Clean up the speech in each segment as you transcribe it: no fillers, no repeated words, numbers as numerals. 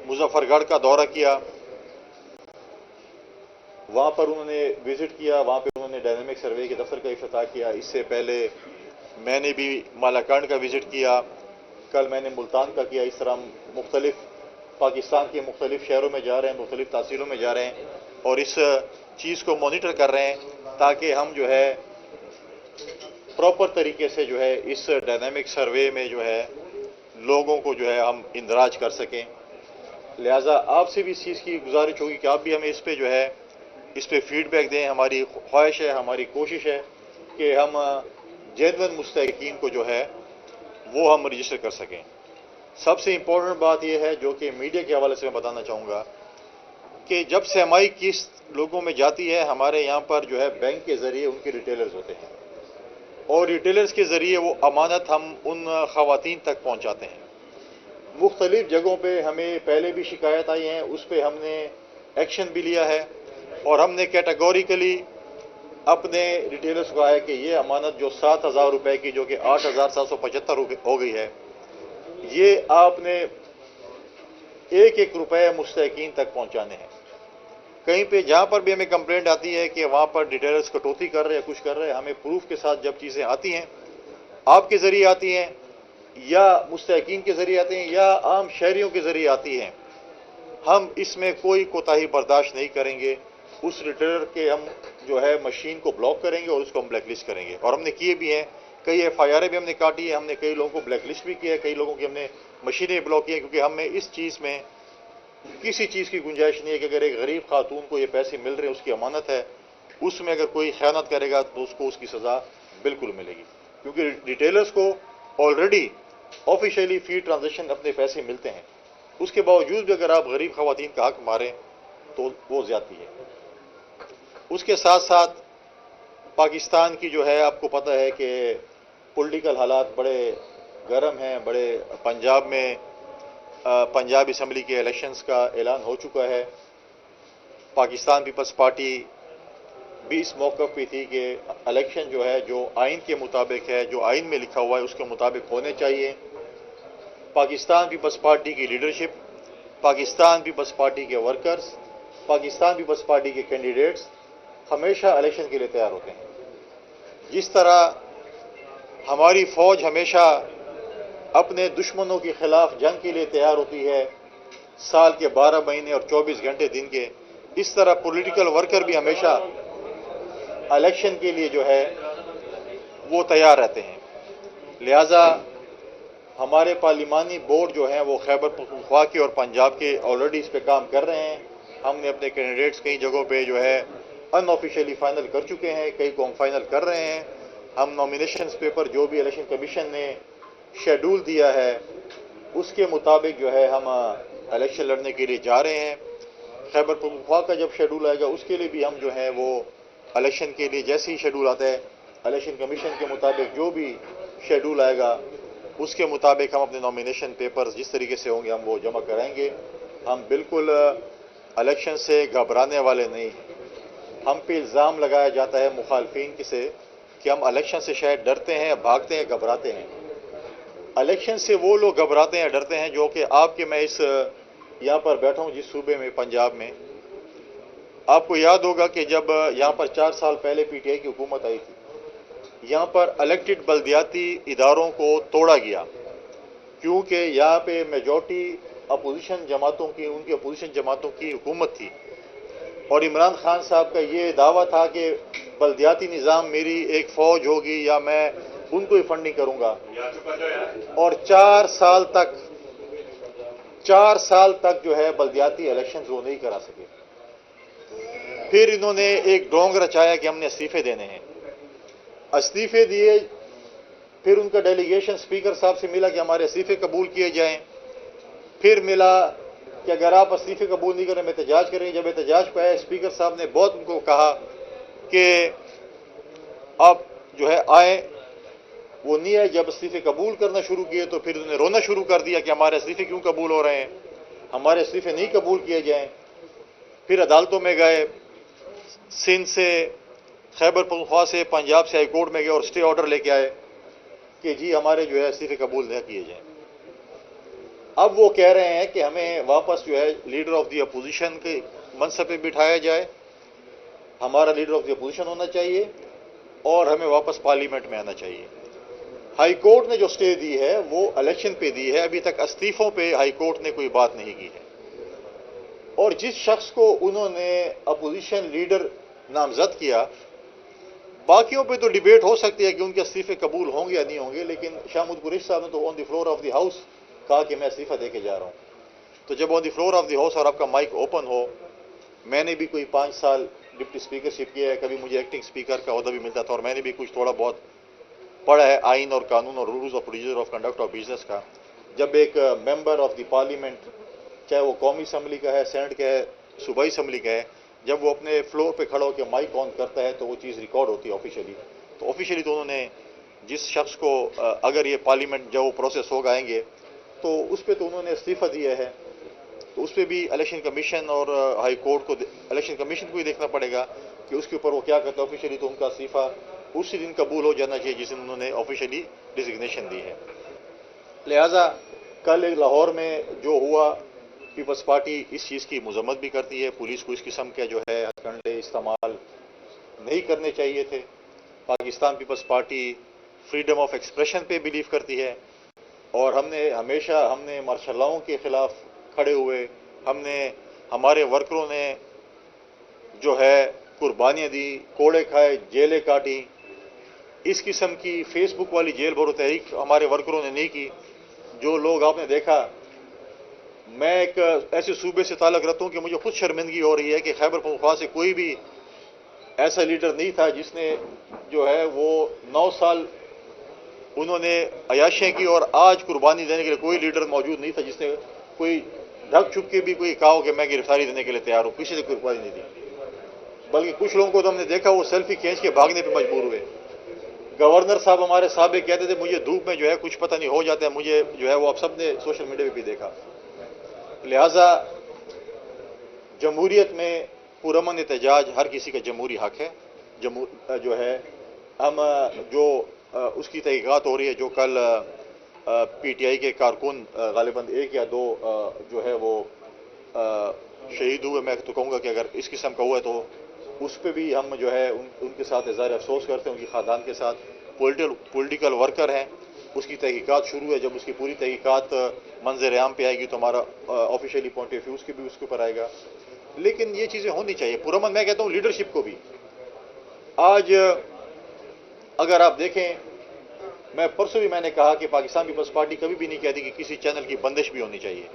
مظفر گڑھ کا دورہ کیا، وہاں پر انہوں نے وزٹ کیا، وہاں پہ انہوں نے ڈائنامک سروے کے دفتر کا افتتاح کیا۔ اس سے پہلے میں نے بھی مالاکنڈ کا وزٹ کیا، کل میں نے ملتان کا کیا۔ اس طرح مختلف پاکستان کے مختلف شہروں میں جا رہے ہیں، مختلف تحصیلوں میں جا رہے ہیں اور اس چیز کو مانیٹر کر رہے ہیں تاکہ ہم جو ہے پراپر طریقے سے جو ہے اس ڈائنامک سروے میں جو ہے لوگوں کو جو ہے ہم اندراج کر سکیں۔ لہٰذا آپ سے بھی اس چیز کی گزارش ہوگی کہ آپ بھی ہمیں اس پہ جو ہے اس پہ فیڈ بیک دیں۔ ہماری خواہش ہے، ہماری کوشش ہے کہ ہم جینوئن مستحقین کو جو ہے وہ ہم رجسٹر کر سکیں۔ سب سے امپورٹنٹ بات یہ ہے جو کہ میڈیا کے حوالے سے میں بتانا چاہوں گا کہ جب سرمائی قسط لوگوں میں جاتی ہے، ہمارے یہاں پر جو ہے بینک کے ذریعے ان کے ریٹیلرز ہوتے ہیں اور ریٹیلرز کے ذریعے وہ امانت ہم ان خواتین تک پہنچاتے ہیں۔ مختلف جگہوں پہ ہمیں پہلے بھی شکایت آئی ہیں، اس پہ ہم نے ایکشن بھی لیا ہے اور ہم نے کیٹیگوریکلی اپنے ریٹیلرز کو کہا ہے کہ یہ امانت جو 7,000 روپے کی جو کہ 8,775 ہو گئی ہے، یہ آپ نے ایک ایک روپے مستحقین تک پہنچانے ہیں۔ کہیں پہ جہاں پر بھی ہمیں کمپلینٹ آتی ہے کہ وہاں پر ریٹیلرز کٹوتی کر رہے ہیں، کچھ کر رہے ہیں، ہمیں پروف کے ساتھ جب چیزیں آتی ہیں، آپ کے ذریعے آتی ہیں یا مستحقین کے ذریعے آتی ہیں یا عام شہریوں کے ذریعے آتی ہیں، ہم اس میں کوئی کوتاہی برداشت نہیں کریں گے۔ اس ریٹیلر کے ہم جو ہے مشین کو بلاک کریں گے اور اس کو ہم بلیک لسٹ کریں گے، اور ہم نے کیے بھی ہیں۔ کئی ایف آئی آریں بھی ہم نے کاٹی ہے، ہم نے کئی لوگوں کو بلیک لسٹ بھی کیا ہے، کئی لوگوں کی ہم نے مشینیں بلاک کی ہیں، کیونکہ ہمیں اس چیز میں کسی چیز کی گنجائش نہیں ہے کہ اگر ایک غریب خاتون کو یہ پیسے مل رہے ہیں، اس کی امانت ہے، اس میں اگر کوئی خیانت کرے گا تو اس کو اس کی سزا بالکل ملے گی، کیونکہ ریٹیلرز کو آلریڈی آفیشیلی فی ٹرانزیکشن اپنے پیسے ملتے ہیں۔ اس کے باوجود بھی اگر آپ غریب خواتین کا حق ماریں تو وہ زیادتی ہے۔ اس کے ساتھ ساتھ پاکستان کی جو ہے آپ کو پتہ ہے کہ پولیٹیکل حالات بڑے گرم ہیں، بڑے پنجاب میں پنجاب اسمبلی کے الیکشنز کا اعلان ہو چکا ہے۔ پاکستان پیپلز پارٹی بھی اس موقف پہ تھی کہ الیکشن جو ہے جو آئین کے مطابق ہے، جو آئین میں لکھا ہوا ہے اس کے مطابق ہونے چاہیے۔ پاکستان پیپلز پارٹی کی لیڈرشپ، پاکستان پیپلز پارٹی کے ورکرز، پاکستان پیپلز پارٹی کے کینڈیڈیٹس ہمیشہ الیکشن کے لیے تیار ہوتے ہیں۔ جس طرح ہماری فوج ہمیشہ اپنے دشمنوں کے خلاف جنگ کے لیے تیار ہوتی ہے، سال کے 12 مہینے اور 24 گھنٹے دن کے، اس طرح پولیٹیکل ورکر بھی ہمیشہ الیکشن کے لیے جو ہے وہ تیار رہتے ہیں۔ لہٰذا ہمارے پارلیمانی بورڈ جو ہیں وہ خیبر پختونخوا کے اور پنجاب کے آلریڈی اس پہ کام کر رہے ہیں۔ ہم نے اپنے کینڈیڈیٹس کئی جگہوں پہ جو ہے ان آفیشیلی فائنل کر چکے ہیں، کئی کو ہم فائنل کر رہے ہیں۔ ہم نامینیشنز پیپر جو بھی الیکشن کمیشن نے شیڈول دیا ہے اس کے مطابق جو ہے ہم الیکشن لڑنے کے لیے جا رہے ہیں۔ خیبر پختونخوا کا جب شیڈول آئے گا اس کے لیے بھی ہم جو ہے وہ الیکشن کے لیے جیسے ہی شیڈول آتا ہے الیکشن کمیشن کے مطابق جو بھی شیڈول آئے گا اس کے مطابق ہم اپنے نامینیشن پیپرز جس طریقے سے ہوں گے ہم وہ جمع کرائیں گے۔ ہم بالکل الیکشن سے گھبرانے والے نہیں ہیں۔ ہم پہ الزام لگایا جاتا ہے مخالفین سے کہ ہم الیکشن سے شاید ڈرتے ہیں، بھاگتے ہیں، گھبراتے ہیں۔ الیکشن سے وہ لوگ گھبراتے ہیں، ڈرتے ہیں جو کہ آپ کے میں اس یہاں پر بیٹھا ہوں جس صوبے میں پنجاب میں، آپ کو یاد ہوگا کہ جب یہاں پر 4 سال پہلے پی ٹی آئی کی حکومت آئی تھی، یہاں پر الیکٹڈ بلدیاتی اداروں کو توڑا گیا کیونکہ یہاں پہ میجورٹی اپوزیشن جماعتوں کی، ان کی اپوزیشن جماعتوں کی حکومت تھی اور عمران خان صاحب کا یہ دعویٰ تھا کہ بلدیاتی نظام میری ایک فوج ہوگی یا میں ان کو ہی فنڈنگ کروں گا، اور 4 سال تک جو ہے بلدیاتی الیکشنز وہ نہیں کرا سکے۔ پھر انہوں نے ایک ڈونگ رچایا کہ ہم نے استعفے دینے ہیں، استعفے دیے۔ پھر ان کا ڈیلیگیشن اسپیکر صاحب سے ملا کہ ہمارے استعفے قبول کیے جائیں، پھر ملا کہ اگر آپ استعفے قبول نہیں کریں ہم احتجاج کریں گے۔ جب احتجاج پہ آئے اسپیکر صاحب نے بہت ان کو کہا کہ آپ جو ہے آئیں، وہ نہیں آئے۔ جب استعفے قبول کرنا شروع کیے تو پھر انہوں نے رونا شروع کر دیا کہ ہمارے استعفے کیوں قبول ہو رہے ہیں، ہمارے استعفے نہیں قبول کیے جائیں۔ پھر عدالتوں میں گئے، سندھ سے، خیبر پختونخوا سے، پنجاب سے ہائی کورٹ میں گئے اور اسٹے آرڈر لے کے آئے کہ جی ہمارے جو ہے استعفے قبول نہ کیے جائیں۔ اب وہ کہہ رہے ہیں کہ ہمیں واپس جو ہے لیڈر آف دی اپوزیشن کے منصب پہ بٹھایا جائے، ہمارا لیڈر آف دی اپوزیشن ہونا چاہیے اور ہمیں واپس پارلیمنٹ میں آنا چاہیے۔ ہائی کورٹ نے جو سٹے دی ہے وہ الیکشن پہ دی ہے، ابھی تک استعفوں پہ ہائی کورٹ نے کوئی بات نہیں کی ہے، اور جس شخص کو انہوں نے اپوزیشن لیڈر نامزد کیا، باقیوں پہ تو ڈیبیٹ ہو سکتی ہے کہ ان کے استعفے قبول ہوں گے یا نہیں ہوں گے، لیکن شاہ قریشی صاحب نے تو آن دی فلور آف دی ہاؤس کہا کہ میں استعفیٰ دے کے جا رہا ہوں۔ تو جب آن دی فلور آف دی ہاؤس اور آپ کا مائک اوپن ہو، میں نے بھی کوئی 5 سال ڈپٹی اسپیکرشپ کیا ہے، کبھی مجھے ایکٹنگ اسپیکر کا عہدہ بھی ملتا تھا، اور میں نے بھی کچھ تھوڑا بہت پڑھا ہے آئین اور قانون اور rules of procedure of conduct of business کا۔ جب ایک ممبر آف دی پارلیمنٹ، چاہے وہ قومی اسمبلی کا ہے، سینٹ کا ہے، صوبائی اسمبلی کا ہے، جب وہ اپنے فلور پہ کھڑا ہو کے مائک آن کرتا ہے تو وہ چیز ریکارڈ ہوتی ہے آفیشیلی۔ تو آفیشیلی تو انہوں نے جس شخص کو اگر یہ پارلیمنٹ جو پروسیس ہوگا آئیں گے تو اس پہ تو انہوں نے استعفیٰ دیا ہے، تو اس پہ بھی الیکشن کمیشن اور ہائی کورٹ کو، الیکشن کمیشن کو ہی دیکھنا پڑے گا کہ اس کے اوپر وہ کیا کرتا ہے۔ آفیشیلی تو ان کا استعفیٰ اسی دن قبول ہو جانا چاہیے جس دن انہوں نے آفیشیلی ڈیزگنیشن دی ہے۔ لہٰذا کل لاہور میں جو ہوا، پیپلز پارٹی اس چیز کی مذمت بھی کرتی ہے، پولیس کو اس قسم کے جو ہے ہتھ کنڈے استعمال نہیں کرنے چاہیے تھے۔ Pakistan Peoples Party freedom of expression پہ بلیو کرتی ہے، اور ہم نے مارشل لاؤں کے خلاف کھڑے ہوئے، ہمارے ورکروں نے جو ہے قربانیاں دی، کوڑے کھائے، جیلیں کاٹی۔ اس قسم کی فیس بک والی جیل بھرو تحریک ہمارے ورکروں نے نہیں کی۔ جو لوگ آپ نے دیکھا، میں ایک ایسے صوبے سے تعلق رکھتا ہوں کہ مجھے خود شرمندگی ہو رہی ہے کہ خیبر پختونخوا سے کوئی بھی ایسا لیڈر نہیں تھا جس نے جو ہے وہ 9 سال انہوں نے عیاشیاں کی، اور آج قربانی دینے کے لیے کوئی لیڈر موجود نہیں تھا جس نے کوئی ڈھک چھپ کے بھی کوئی کہا ہو کہ میں گرفتاری دینے کے لیے تیار ہوں۔ کسی نے قربانی نہیں دی، بلکہ کچھ لوگوں کو تو ہم نے دیکھا وہ سیلفی کھینچ کے بھاگنے پہ مجبور ہوئے۔ گورنر صاحب ہمارے سابق کہتے تھے مجھے دھوپ میں جو ہے کچھ پتہ نہیں ہو جاتا ہے، مجھے جو ہے وہ آپ سب نے سوشل میڈیا پہ بھی دیکھا۔ لہٰذا جمہوریت میں پرامن احتجاج ہر کسی کا جمہوری حق ہے۔ جو ہے ہم جو اس کی تحقیقات ہو رہی ہے، جو کل پی ٹی آئی کے کارکن غالباً 1 یا 2 جو ہے وہ شہید ہوئے، میں تو کہوں گا کہ اگر اس قسم کا ہوا ہے تو اس پہ بھی ہم جو ہے ان کے ساتھ اظہار افسوس کرتے ہیں، ان کی خاندان کے ساتھ۔ پولیٹیکل ورکر ہیں، اس کی تحقیقات شروع ہے، جب اس کی پوری تحقیقات منظر عام پہ آئے گی تو ہمارا آفیشیلی پوائنٹ آف ویو اس کے بھی اس کے اوپر آئے گا۔ لیکن یہ چیزیں ہونی چاہیے پرامن۔ میں کہتا ہوں لیڈرشپ کو بھی آج اگر آپ دیکھیں، میں پرسوں بھی میں نے کہا کہ پاکستان پیپلز پارٹی کبھی بھی نہیں کہتی کہ کسی چینل کی بندش بھی ہونی چاہیے۔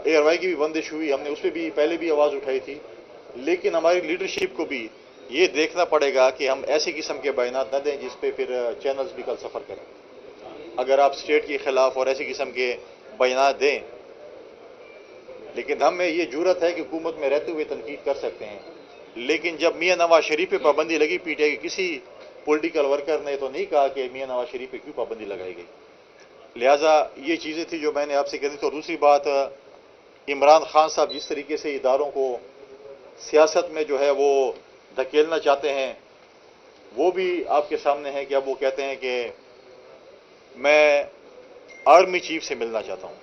اے آر وائی کی بھی بندش ہوئی، ہم نے اس پہ بھی پہلے بھی آواز اٹھائی تھی، لیکن ہماری لیڈرشپ کو بھی یہ دیکھنا پڑے گا کہ ہم ایسے قسم کے بیانات نہ دیں جس پہ پھر چینلز بھی کل سفر کریں۔ اگر آپ اسٹیٹ کے خلاف اور ایسے قسم کے بیانات دیں، لیکن ہم میں یہ جرأت ہے کہ حکومت میں رہتے ہوئے تنقید کر سکتے ہیں، لیکن جب میاں نواز شریف پہ پابندی لگی، پی ٹی آئی کے کسی پولیٹیکل ورکر نے تو نہیں کہا کہ میاں نواز شریف پہ کیوں پابندی لگائی گئی۔ لہٰذا یہ چیزیں تھیں جو میں نے آپ سے کہنی تھی۔ اور دوسری بات، عمران خان صاحب جس طریقے سے اداروں کو سیاست میں جو ہے وہ دھکیلنا چاہتے ہیں، وہ بھی آپ کے سامنے ہے کہ اب وہ کہتے ہیں کہ میں آرمی چیف سے ملنا چاہتا ہوں۔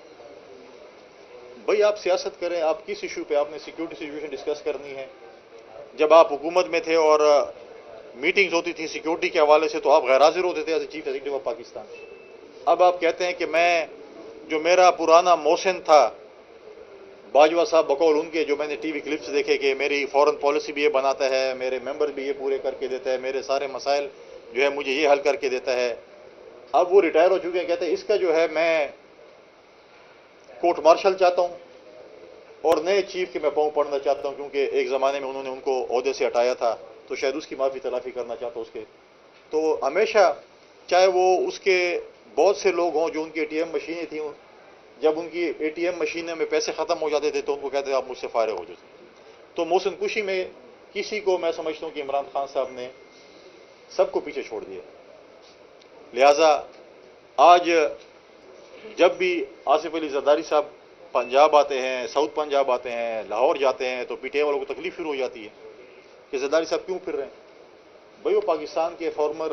بھئی آپ سیاست کریں، آپ کس ایشو پہ؟ آپ نے سیکیورٹی سچویشن ڈسکس کرنی ہے۔ جب آپ حکومت میں تھے اور میٹنگز ہوتی تھیں سیکیورٹی کے حوالے سے تو آپ غیر حاضر ہوتے تھے as a chief executive of Pakistan. اب آپ کہتے ہیں کہ میں جو میرا پرانا موشن تھا، باجوہ صاحب بقول ان کے جو میں نے ٹی وی کلپس دیکھے کہ میری فورن پالیسی بھی یہ بناتا ہے، میرے ممبر بھی یہ پورے کر کے دیتا ہے، میرے سارے مسائل جو ہے مجھے یہ حل کر کے دیتا ہے۔ اب وہ ریٹائر ہو چکے ہیں، کہتے ہیں اس کا جو ہے میں کورٹ مارشل چاہتا ہوں اور نئے چیف کے میں پاؤں پڑنا چاہتا ہوں، کیونکہ ایک زمانے میں انہوں نے ان کو عہدے سے ہٹایا تھا تو شاید اس کی معافی تلافی کرنا چاہتا ہوں اس کے۔ تو ہمیشہ چاہے وہ اس کے بہت سے لوگ ہوں جو ان کی اے ٹی ایم مشینیں تھیں، جب ان کی اے ٹی ایم مشینوں میں پیسے ختم ہو جاتے تھے تو ان کو کہتے ہیں آپ مجھ سے فارغ ہو جاتے۔ تو محسن کشی میں کسی کو میں سمجھتا ہوں کہ عمران خان صاحب نے سب کو پیچھے چھوڑ دیا۔ لہٰذا آج جب بھی آصف علی زرداری صاحب پنجاب آتے ہیں، ساؤتھ پنجاب آتے ہیں، لاہور جاتے ہیں تو پی ٹی آئی والوں کو تکلیف شروع ہو جاتی ہے کہ زرداری صاحب کیوں پھر رہے ہیں؟ بھائی وہ پاکستان کے فارمر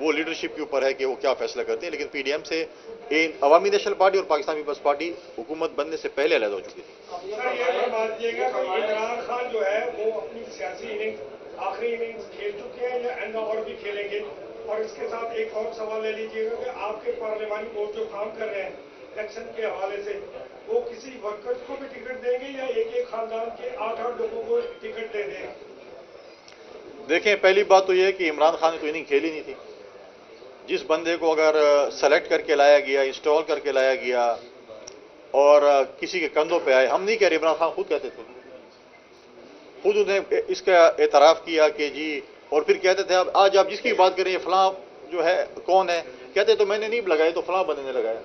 وہ لیڈرشپ کے اوپر ہے کہ وہ کیا فیصلہ کرتے ہیں. لیکن پی ڈی ایم سے عوامی نیشنل پارٹی اور پاکستان پیپلز پارٹی حکومت بننے سے پہلے علیحدہ ہو چکی تھی. سر یہ فرما دیجیے گا کہ عمران خان جو ہے وہ اپنی سیاسی اننگ آخری اننگز کھیل چکے ہیں یا آئندہ اور بھی کھیلیں گے؟ اور اس کے ساتھ ایک اور سوال لے لیجیے گا کہ آپ کے پارلیمانی بورڈ جو کام کر رہے ہیں الیکشن کے حوالے سے، وہ کسی ورکرز کو بھی ٹکٹ دیں گے یا ایک ایک خاندان کے 8 لوگوں کو ٹکٹ دے دیں؟ دیکھیں، پہلی بات تو یہ ہے کہ عمران خان نے تو اننگ کھیلی نہیں تھی. جس بندے کو اگر سلیکٹ کر کے لایا گیا، انسٹال کر کے لایا گیا اور کسی کے کندھوں پہ آئے، ہم نہیں کہہ رہے، عمران خان خود کہتے تھے، خود انہیں اس کا اعتراف کیا کہ جی، اور پھر کہتے تھے اب آج آپ جس کی بات کریں یہ فلاں جو ہے کون ہے، کہتے تو میں نے نہیں لگایا، تو فلاں بندے نے لگایا.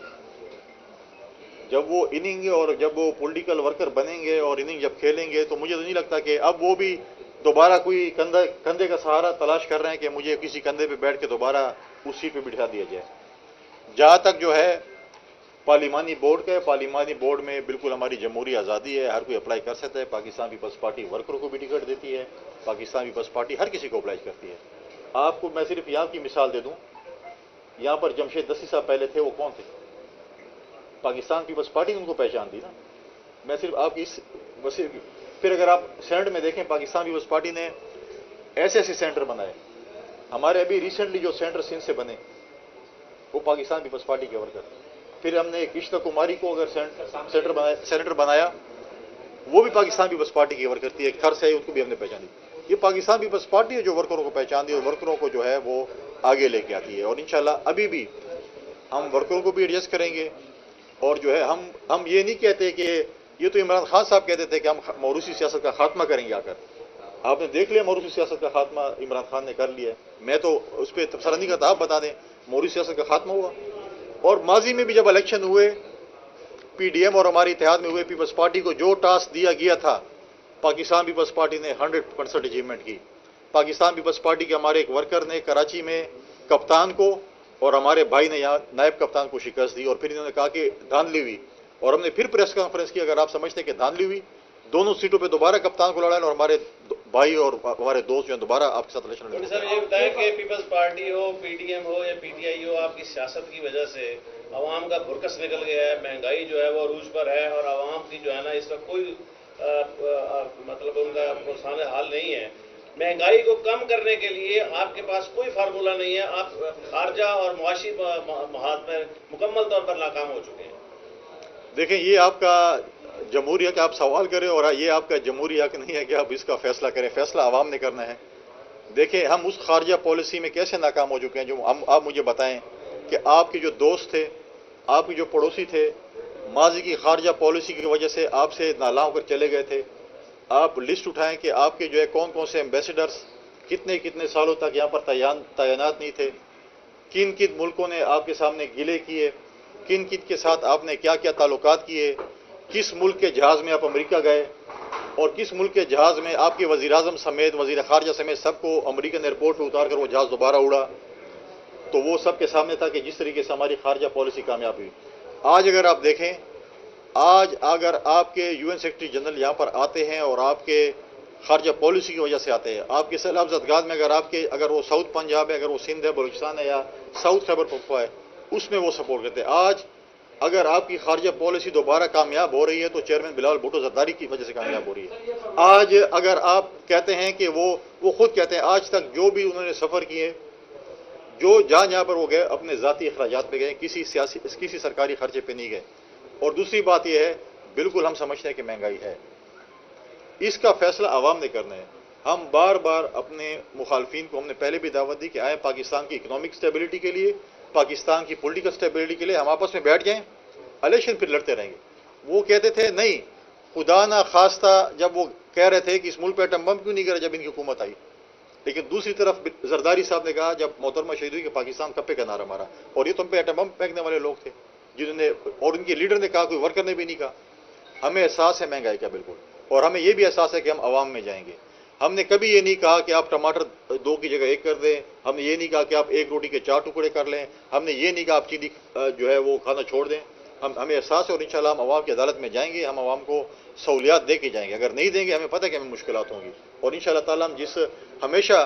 جب وہ اننگ اور جب وہ پولیٹیکل ورکر بنیں گے اور اننگ جب کھیلیں گے تو مجھے تو نہیں لگتا کہ اب وہ بھی دوبارہ کوئی کندھے کا سہارا تلاش کر رہے ہیں کہ مجھے کسی کندھے پہ بیٹھ کے دوبارہ اس سیٹ پہ بٹھا دیا جائے. جہاں تک جو ہے پارلیمانی بورڈ کا ہے، پارلیمانی بورڈ میں بالکل ہماری جمہوری آزادی ہے، ہر کوئی اپلائی کر سکتا ہے. پاکستان پیپلز پارٹی ورکروں کو بھی ٹکٹ دیتی ہے، پاکستان پیپلز پارٹی ہر کسی کو اپلائی کرتی ہے. آپ کو میں صرف یہاں کی مثال دے دوں، یہاں پر جمشید 10 صاحب پہلے تھے، وہ کون تھے؟ پاکستان پیپلز پارٹی نے ان کو پہچان دی نا. میں صرف آپ کی پھر اگر آپ سینٹ میں دیکھیں، پاکستان پیپلز پارٹی نے ایسے سینٹر بنائے. ہمارے ابھی ریسنٹلی جو سینٹر سندھ سے بنے وہ پاکستان پیپلز پارٹی کے ورکر. پھر ہم نے کشتا کماری کو اگر سینیٹر بنایا، وہ بھی پاکستان پیپلز پارٹی کی ورکر تھی. ایک تھرس ہے، ان کو بھی ہم نے پہچانی. یہ پاکستان پیپلز پارٹی ہے جو ورکروں کو پہچان دی اور ورکروں کو جو ہے وہ آگے لے کے آتی ہے. اور انشاءاللہ ابھی بھی ہم ورکروں کو بھی ایڈجسٹ کریں گے. اور جو ہے ہم یہ نہیں کہتے کہ یہ تو عمران خان صاحب کہتے تھے کہ ہم موروثی سیاست کا خاتمہ کریں گے. آ کر آپ نے دیکھ لیا موروثی سیاست کا خاتمہ عمران خان نے کر لیا ہے. میں تو اس پہ تبصرہ نہیں کرتا، آپ بتا دیں موروثی سیاست کا خاتمہ ہوا. اور ماضی میں بھی جب الیکشن ہوئے پی ڈی ایم اور ہماری اتحاد میں ہوئے، پیپلز پارٹی کو جو ٹاسک دیا گیا تھا پاکستان پیپلز پارٹی نے 100% اچیومنٹ کی. پاکستان پیپلز پارٹی کے ہمارے ایک ورکر نے کراچی میں کپتان کو اور ہمارے بھائی نے یہاں نائب کپتان کو شکست دی. اور پھر انہوں نے کہا کہ دھاندلی ہوئی، اور ہم نے پھر پریس کانفرنس کی. اگر آپ سمجھتے ہیں کہ دھاندلی ہوئی، دونوں سیٹوں پہ دوبارہ کپتان کو لڑائیں اور ہمارے بھائی اور ہمارے دوست جو ہیں دوبارہ آپ کے ساتھ الیکشن لڑیں. سر یہ بتائیں کہ پیپلز پارٹی ہو، پی ڈی ایم ہو یا پی ٹی آئی ہو، آپ کی سیاست کی وجہ سے عوام کا بھرکس نکل گیا ہے، مہنگائی جو ہے وہ عروج پر ہے، اور عوام کی جو ہے نا اس کا کوئی مطلب ان کا پرسان حال نہیں ہے. مہنگائی کو کم کرنے کے لیے آپ کے پاس کوئی فارمولہ نہیں ہے. آپ خارجہ اور معاشی محاذ میں مکمل طور پر ناکام ہو چکے ہیں. دیکھیں، یہ آپ کا جمہوری حق آپ سوال کریں اور یہ آپ کا جمہوری حق نہیں ہے کہ آپ اس کا فیصلہ کریں. فیصلہ عوام نے کرنا ہے. دیکھیں، ہم اس خارجہ پالیسی میں کیسے ناکام ہو چکے ہیں جو آپ مجھے بتائیں کہ آپ کے جو دوست تھے، آپ کے جو پڑوسی تھے، ماضی کی خارجہ پالیسی کی وجہ سے آپ سے نالاں ہو کر چلے گئے تھے. آپ لسٹ اٹھائیں کہ آپ کے جو ہے کون کون سے ایمبیسڈرز کتنے سالوں تک یہاں پر تعینات نہیں تھے، کن ملکوں نے آپ کے سامنے گلے کیے، کن کے ساتھ آپ نے کیا تعلقات کیے، کس ملک کے جہاز میں آپ امریکہ گئے اور کس ملک کے جہاز میں آپ کے وزیر اعظم سمیت وزیر خارجہ سمیت سب کو امریکن ایئرپورٹ پہ اتار کر وہ جہاز دوبارہ اڑا. تو وہ سب کے سامنے تھا کہ جس طریقے سے ہماری خارجہ پالیسی کامیاب ہوئی. آج اگر آپ دیکھیں، آج اگر آپ کے یو این سیکرٹری جنرل یہاں پر آتے ہیں اور آپ کے خارجہ پالیسی کی وجہ سے آتے ہیں، آپ کے سیلاب زدگان میں اگر وہ ساؤتھ پنجاب ہے، اگر وہ سندھ ہے، بلوچستان ہے یا ساؤتھ خیبر پختونخوا ہے، اس میں وہ سپورٹ کرتے ہیں. آج اگر آپ کی خارجہ پالیسی دوبارہ کامیاب ہو رہی ہے تو چیئرمین بلاول بھٹو زرداری کی وجہ سے کامیاب ہو رہی ہے. آج اگر آپ کہتے ہیں کہ وہ خود کہتے ہیں آج تک جو بھی انہوں نے سفر کیے، جو جہاں پر وہ گئے اپنے ذاتی اخراجات پہ گئے، کسی سرکاری خرچے پہ نہیں گئے. اور دوسری بات یہ ہے، بالکل ہم سمجھتے ہیں کہ مہنگائی ہے، اس کا فیصلہ عوام نے کرنا ہے. ہم بار بار اپنے مخالفین کو ہم نے پہلے بھی دعوت دی کہ آئیں پاکستان کی اکنامک سٹیبلٹی کے لیے، پاکستان کی پولیٹیکل سٹیبلٹی کے لیے ہم آپس میں بیٹھ جائیں، الیکشن پھر لڑتے رہیں گے. وہ کہتے تھے نہیں، خدا نہ خواستہ جب وہ کہہ رہے تھے کہ اس ملک پہ ایٹم بم کیوں نہیں گرا جب ان کی حکومت آئی، لیکن دوسری طرف زرداری صاحب نے کہا جب محترمہ شہید ہوئی کہ پاکستان کپے کا نعرہ مارا، اور یہ تم پہ ایٹم بم پھینکنے والے لوگ تھے جنہوں نے، اور ان کے لیڈر نے کہا، کوئی ورکر نے بھی نہیں کہا. ہمیں احساس ہے مہنگائی کا بالکل، اور ہمیں یہ بھی احساس ہے کہ ہم عوام میں جائیں گے. ہم نے کبھی یہ نہیں کہا کہ آپ ٹماٹر 2 کی جگہ 1 کر دیں، ہم نے یہ نہیں کہا کہ آپ 1 روٹی کے 4 ٹکڑے کر لیں، ہم نے یہ نہیں کہا آپ چینی جو ہے وہ کھانا چھوڑ دیں. ہمیں احساس ہے اور انشاءاللہ ہم عوام کی عدالت میں جائیں گے، ہم عوام کو سہولیات دے کے جائیں گے. اگر نہیں دیں گے ہمیں پتہ ہے کہ ہمیں مشکلات ہوں گی. اور انشاءاللہ تعالیٰ ہم ہمیشہ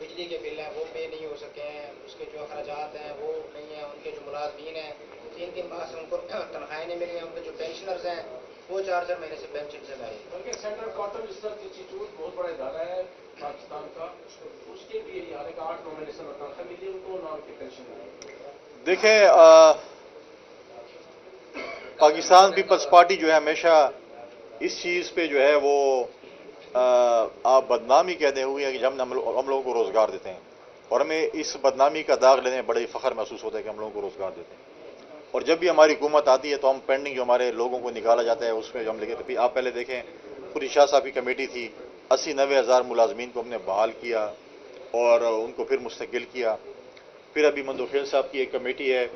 بجلی کے بل ہیں وہ پے نہیں ہو سکے ہیں، اس کے جو اخراجات ہیں وہ نہیں ہیں، ان کے جو ملازمین ہیں 3 ماہ سے ان کو تنخواہیں نہیں ملی ہیں، ان کے جو پینشنرز ہیں وہ 4 مہینے سے پینشن سے لائے۔ بلکہ سینٹرل کاٹن ریسرچ انسٹیٹیوٹ بہت بڑا ادارہ ہے پاکستان کا، اس کے بھی یہی حال ہے کہ 8-9 مہینے سے نہ تنخواہ ملی ان کو نہ ان کی پینشن ملی۔ دیکھیں پاکستان پیپلز پارٹی جو ہے ہمیشہ اس چیز پہ جو ہے وہ آپ بدنامی کہتے ہوئے ہیں کہ ہم لوگوں کو روزگار دیتے ہیں، اور ہمیں اس بدنامی کا داغ لینے میں بڑی فخر محسوس ہوتا ہے کہ ہم لوگوں کو روزگار دیتے ہیں۔ اور جب بھی ہماری حکومت آتی ہے تو ہم پینڈنگ جو ہمارے لوگوں کو نکالا جاتا ہے اس میں جو ہم لکھے تھے، آپ پہلے دیکھیں پوری شاہ صاحب کی کمیٹی تھی، 80-90 ہزار ملازمین کو ہم نے بحال کیا اور ان کو پھر مستقل کیا۔ پھر ابھی مندوخیل صاحب کی ایک کمیٹی ہے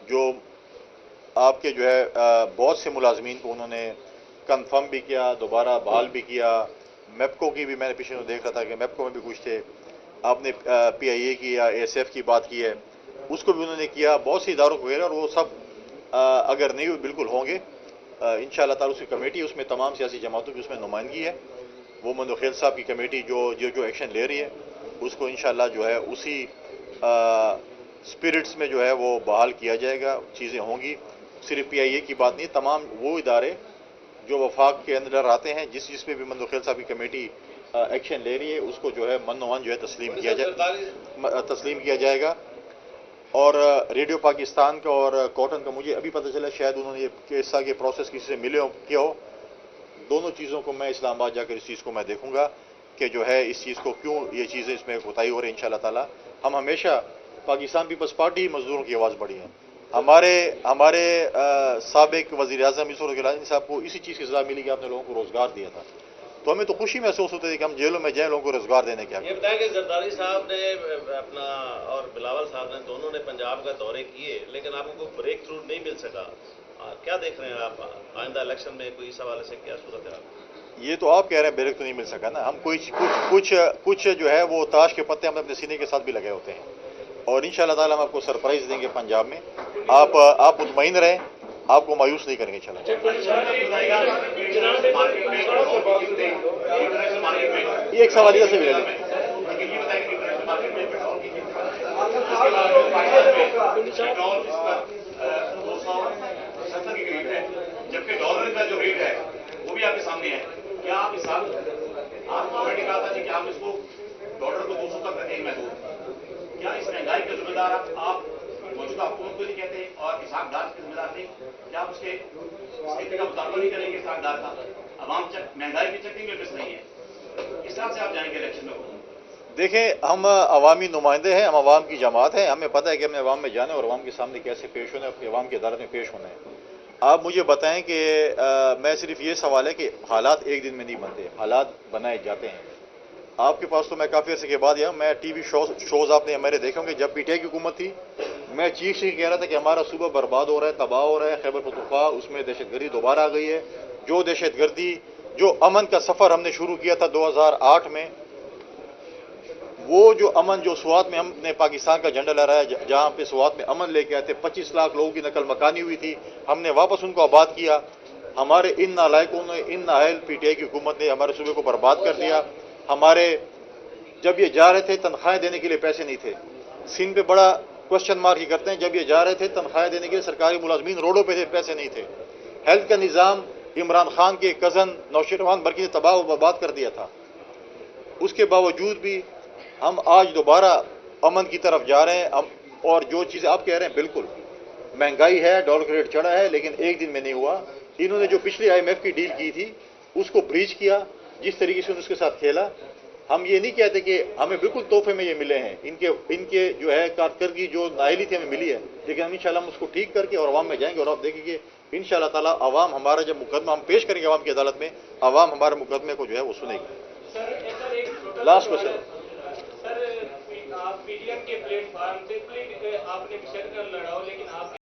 جو آپ کے جو ہے بہت سے ملازمین کو انہوں نے کنفرم بھی کیا، دوبارہ بحال بھی کیا۔ میپکو کی بھی میں نے پیچھے دیکھ رہا تھا کہ میپکو میں بھی کچھ تھے، آپ نے پی آئی اے کی یا اے ایس ایف کی بات کی ہے، اس کو بھی انہوں نے کیا، بہت سے اداروں کو وغیرہ، اور وہ سب اگر نہیں ہوئے بالکل ہوں گے انشاءاللہ تعالی۔ اس کی کمیٹی، اس میں تمام سیاسی جماعتوں کی اس میں نمائندگی ہے، وہ مندوخیل صاحب کی کمیٹی جو ایکشن لے رہی ہے اس کو انشاءاللہ جو ہے اسی اسپرٹس میں جو ہے وہ بحال کیا جائے گا، چیزیں ہوں گی۔ صرف پی آئی اے کی بات نہیں، تمام وہ ادارے جو وفاق کے اندر آتے ہیں، جس پہ بھی مندوخیل صاحب کی کمیٹی ایکشن لے رہی ہے اس کو جو ہے من و من جو ہے تسلیم کیا جائے گا۔ اور ریڈیو پاکستان کا اور کاٹن کا مجھے ابھی پتہ چلا شاید انہوں نے یہ کیسا کے پروسیس کسی سے ملے ہو کیا ہو، دونوں چیزوں کو میں اسلام آباد جا کر اس چیز کو میں دیکھوں گا کہ جو ہے اس چیز کو کیوں یہ چیزیں اس میں کوتاہی ہو رہی ہے۔ انشاءاللہ تعالی ہم ہمیشہ پاکستان پیپلز پارٹی مزدوروں کی آواز بڑھی ہے۔ ہمارے سابق وزیر اعظم یوسف گیلانی صاحب کو اسی چیز کی سزا ملی کہ آپ نے لوگوں کو روزگار دیا تھا، تو ہمیں تو خوشی محسوس ہوتی ہے کہ ہم جیلوں میں جائیں لوگوں کو روزگار دینے کے۔ یہ بتائیں کہ زرداری صاحب نے اپنا اور بلاول صاحب نے دونوں نے پنجاب کا دورے کیے لیکن آپ کو بریک تھرو نہیں مل سکا، کیا دیکھ رہے ہیں آپ آئندہ الیکشن میں کوئی اس حوالے سے کیا صورت ہے؟ یہ تو آپ کہہ رہے ہیں بریک تو نہیں مل سکا نا، ہم کچھ جو ہے وہ تاش کے پتے ہم اپنے سینے کے ساتھ بھی لگے ہوتے ہیں، اور انشاءاللہ تعالی ہم آپ کو سرپرائز دیں گے پنجاب میں۔ آپ مطمئن رہیں، آپ کو مایوس نہیں کریں گے انشاءاللہ۔ یہ ایک سوال ادھر سے بھی لے لیں۔ جبکہ ڈالر کا جو ریٹ ہے وہ بھی آپ کے سامنے ہے، کیا آپ اس سال آپ کو آلریڈی کہا تھا کہ آپ اس کو ڈالر کو 200 تک رکھیں میں دوں، کیا اس مہنگائی کے ذمہ دار آپ موجودہ حکومت کو نہیں کہتے اور اسحاق ڈار کے ذمہ دار نہیں؟ کیا آپ اس کے کا مطالبہ نہیں کریں گے اسحاق ڈار کا؟ عوام مہنگائی کی چکنگ میں مس نہیں ہے، کس طرح سے آپ جائیں گے الیکشن میں؟ دیکھیں ہم عوامی نمائندے ہیں، ہم عوام کی جماعت ہیں، ہمیں پتہ ہے کہ ہم نے عوام میں جانا ہے اور عوام کے سامنے کیسے پیش ہونا ہے، عوام کی عدالت میں پیش ہونا ہے۔ آپ مجھے بتائیں کہ میں صرف یہ سوال ہے کہ حالات ایک دن میں نہیں بنتے، حالات بنائے جاتے ہیں۔ آپ کے پاس تو میں کافی عرصے کے بعد آیا ہوں، میں ٹی وی شوز آپ نے میرے دیکھے ہوں گے، جب پی ٹی آئی کی حکومت تھی میں چیخ کہہ رہا تھا کہ ہمارا صوبہ برباد ہو رہا ہے، تباہ ہو رہا ہے، خیبر پختونخوا اس میں دہشت گردی دوبارہ آ گئی ہے۔ جو دہشت گردی، جو امن کا سفر ہم نے شروع کیا تھا 2008 میں، وہ جو امن جو سوات میں ہم نے پاکستان کا جھنڈا لہرایا، جہاں پہ سوات میں امن لے کے آئے تھے، 25 لاکھ لوگوں کی نقل مکانی ہوئی تھی، ہم نے واپس ان کو آباد کیا۔ ہمارے ان نالائقوں نے، ان نااہل پی ٹی آئی کی حکومت نے ہمارے صوبے کو برباد کر دیا۔ جب یہ جا رہے تھے تنخواہیں دینے کے لیے پیسے نہیں تھے، سندھ پہ بڑا کوشچن مارک ہی کرتے ہیں، جب یہ جا رہے تھے تنخواہیں دینے کے لیے سرکاری ملازمین روڈوں پہ تھے، پیسے نہیں تھے۔ ہیلتھ کا نظام عمران خان کے کزن نوشیروان برقی نے تباہ و برباد کر دیا تھا۔ اس کے باوجود بھی ہم آج دوبارہ امن کی طرف جا رہے ہیں، اور جو چیزیں آپ کہہ رہے ہیں بالکل، مہنگائی ہے، ڈالر کا ریٹ چڑھا ہے، لیکن ایک دن میں نہیں ہوا۔ انہوں نے جو پچھلی آئی ایم ایف کی ڈیل کی تھی اس کو بریچ کیا، جس طریقے سے اس کے ساتھ کھیلا۔ ہم یہ نہیں کہتے کہ ہمیں بالکل تحفے میں یہ ملے ہیں، ان کے جو ہے کارکردگی جو نااہلی تھی ہمیں ملی ہے، لیکن ہم انشاءاللہ ہم اس کو ٹھیک کر کے اور عوام میں جائیں گے، اور آپ دیکھیں گے انشاءاللہ تعالی عوام ہمارا جب مقدمہ ہم پیش کریں گے عوام کی عدالت میں، عوام ہمارے مقدمے کو جو ہے وہ سنے گی۔ لاسٹ کوشچن سر، آپ پی ڈی ایم کے پلیٹ فارم سے آپ نے لڑاؤ، لیکن آپ